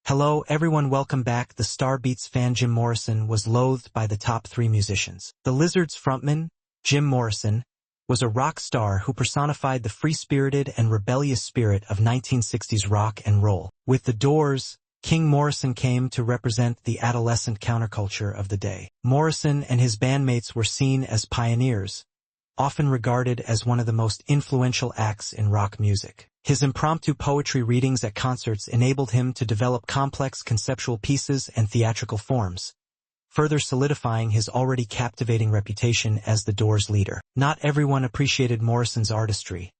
Hello everyone, welcome back. The Star Beats fan Jim Morrison was loathed by the top 3 musicians. The Lizards frontman, Jim Morrison, was a rock star who personified the free-spirited and rebellious spirit of 1960s rock and roll. With The Doors, King Morrison came to represent the adolescent counterculture of the day. Morrison and his bandmates were seen as pioneers, often regarded as one of the most influential acts in rock music. His impromptu poetry readings at concerts enabled him to develop complex conceptual pieces and theatrical forms, further solidifying his already captivating reputation as the Doors' leader. Not everyone appreciated Morrison's artistry.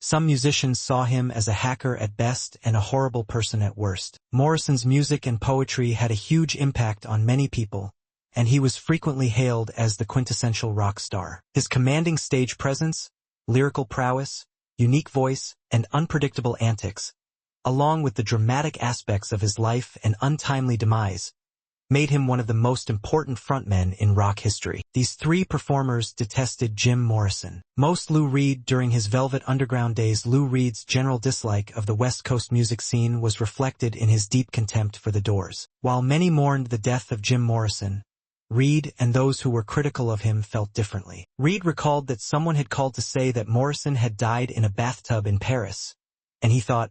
Some musicians saw him as a hacker at best and a horrible person at worst. Morrison's music and poetry had a huge impact on many people, and he was frequently hailed as the quintessential rock star. His commanding stage presence, lyrical prowess, unique voice, and unpredictable antics, along with the dramatic aspects of his life and untimely demise, made him one of the most important frontmen in rock history. These 3 performers detested Jim Morrison. Most Lou Reed during his Velvet Underground days. Lou Reed's general dislike of the West Coast music scene was reflected in his deep contempt for the Doors. While many mourned the death of Jim Morrison, Reed and those who were critical of him felt differently. Reed recalled that someone had called to say that Morrison had died in a bathtub in Paris, and he thought,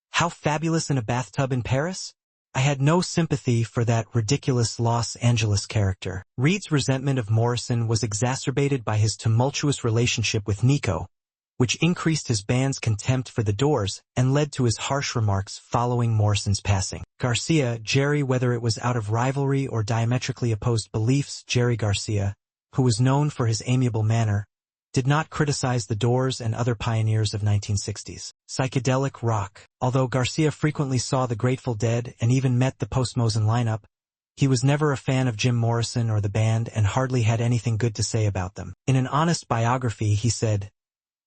"How fabulous in a bathtub in Paris? I had no sympathy for that ridiculous Los Angeles character." Reed's resentment of Morrison was exacerbated by his tumultuous relationship with Nico, which increased his band's contempt for the Doors and led to his harsh remarks following Morrison's passing. Garcia, Jerry, whether it was out of rivalry or diametrically opposed beliefs, Jerry Garcia, who was known for his amiable manner, did not criticize the Doors and other pioneers of 1960s psychedelic rock. Although Garcia frequently saw the Grateful Dead and even met the Postmosen lineup, he was never a fan of Jim Morrison or the band and hardly had anything good to say about them. In an honest biography, he said,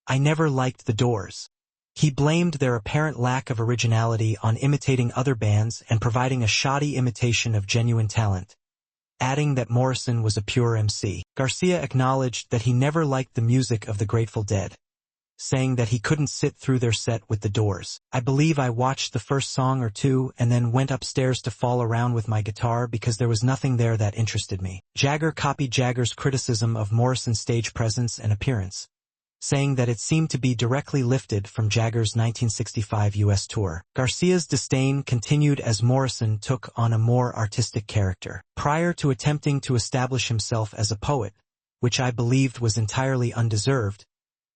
"I never liked the Doors." He blamed their apparent lack of originality on imitating other bands and providing a shoddy imitation of genuine talent, adding that Morrison was a pure MC. Garcia acknowledged that he never liked the music of the Grateful Dead, saying that he couldn't sit through their set with the Doors. "I believe I watched the first song or 2 and then went upstairs to fall around with my guitar because there was nothing there that interested me." Jagger copied Jagger's criticism of Morrison's stage presence and appearance, saying that it seemed to be directly lifted from Jagger's 1965 U.S. tour. Garcia's disdain continued as Morrison took on a more artistic character. Prior to attempting to establish himself as a poet, which I believed was entirely undeserved,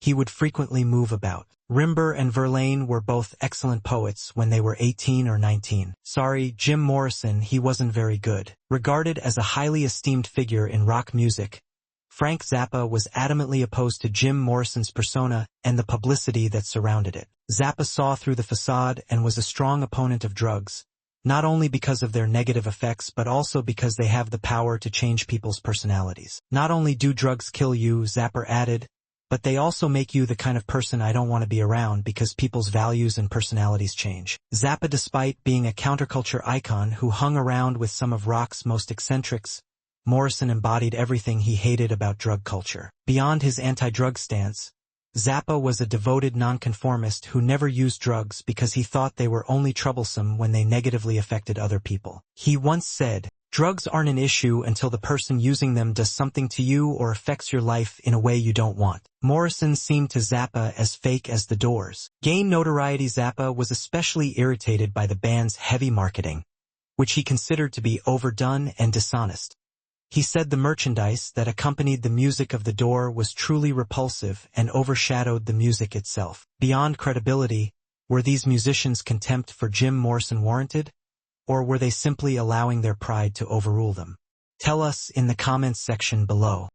he would frequently move about. Rimbaud and Verlaine were both excellent poets when they were 18 or 19. Sorry, Jim Morrison, he wasn't very good. Regarded as a highly esteemed figure in rock music, Frank Zappa was adamantly opposed to Jim Morrison's persona and the publicity that surrounded it. Zappa saw through the facade and was a strong opponent of drugs, not only because of their negative effects but also because they have the power to change people's personalities. "Not only do drugs kill you," Zappa added, "but they also make you the kind of person I don't want to be around because people's values and personalities change." Zappa, despite being a counterculture icon who hung around with some of rock's most eccentrics, Morrison embodied everything he hated about drug culture. Beyond his anti-drug stance, Zappa was a devoted nonconformist who never used drugs because he thought they were only troublesome when they negatively affected other people. He once said, "Drugs aren't an issue until the person using them does something to you or affects your life in a way you don't want." Morrison seemed to Zappa as fake as the Doors. Gain notoriety. Zappa was especially irritated by the band's heavy marketing, which he considered to be overdone and dishonest. He said the merchandise that accompanied the music of The Door was truly repulsive and overshadowed the music itself. Beyond credibility, were these musicians' contempt for Jim Morrison warranted, or were they simply allowing their pride to overrule them? Tell us in the comments section below.